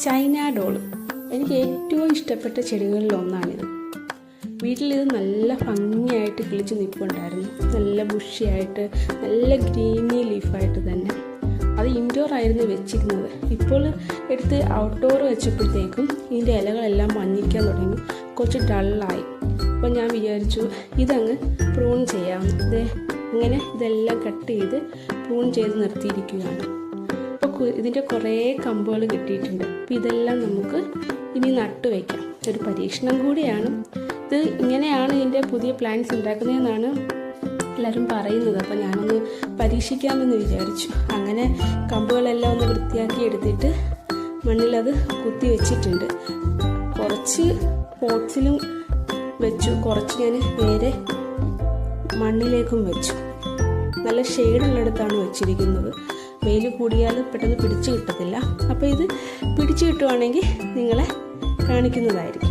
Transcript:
China doll എനിക്ക് ഏറ്റവും ഇഷ്ടപ്പെട്ട ചെടികളിലൊന്നാണിത്. വീട്ടിലിത് നല്ല ഭംഗിയായിട്ട് കിളിച്ച് നിൽപ്പുണ്ടായിരുന്നു. നല്ല ബുഷിയായിട്ട്, നല്ല ഗ്രീനി ലീഫായിട്ട് തന്നെ. അത് ഇൻഡോർ ആയിരുന്നു വെച്ചിരുന്നത്. ഇപ്പോൾ എടുത്ത് ഔട്ട്ഡോർ വെച്ചപ്പോഴത്തേക്കും ഇതിൻ്റെ ഇലകളെല്ലാം മഞ്ഞിക്കാൻ തുടങ്ങി, കുറച്ച് ഡള്ളായി. അപ്പോൾ ഞാൻ വിചാരിച്ചു ഇതങ്ങ് പ്രൂൺ ചെയ്യാം. ഇങ്ങനെ ഇതെല്ലാം കട്ട് ചെയ്ത് പ്രൂൺ ചെയ്ത് നിർത്തിയിരിക്കുകയാണ്. അപ്പോൾ ഇതിൻ്റെ കുറേ കമ്പുകൾ കിട്ടിയിട്ടുണ്ട്. അപ്പോൾ ഇതെല്ലാം നമുക്ക് ഇനി നട്ടു വയ്ക്കാം. ഒരു പരീക്ഷണം കൂടിയാണ്. ഇത് ഇങ്ങനെയാണ് ഇതിൻ്റെ പുതിയ പ്ലാന്റ്സ് ഉണ്ടാക്കുന്നതെന്നാണ് എല്ലാവരും പറയുന്നത്. അപ്പോൾ ഞാനൊന്ന് പരീക്ഷിക്കാമെന്ന് വിചാരിച്ചു. അങ്ങനെ കമ്പുകളെല്ലാം ഒന്ന് വൃത്തിയാക്കി എടുത്തിട്ട് മണ്ണിലത് കുത്തി വെച്ചിട്ടുണ്ട്. കുറച്ച് പോട്ട്സിലും വെച്ചു, കുറച്ച് ഞാൻ നേരെ മണ്ണിലേക്കും വെച്ചു. നല്ല ഷെയ്ഡുള്ളിടത്താണ് വെച്ചിരിക്കുന്നത്. വെയിൽ കൂടിയാൽ പെട്ടെന്ന് പിടിച്ചു കിട്ടത്തില്ല. അപ്പോൾ ഇത് പിടിച്ചു കിട്ടുവാണെങ്കിൽ നിങ്ങളെ കാണിക്കുന്നതായിരിക്കും.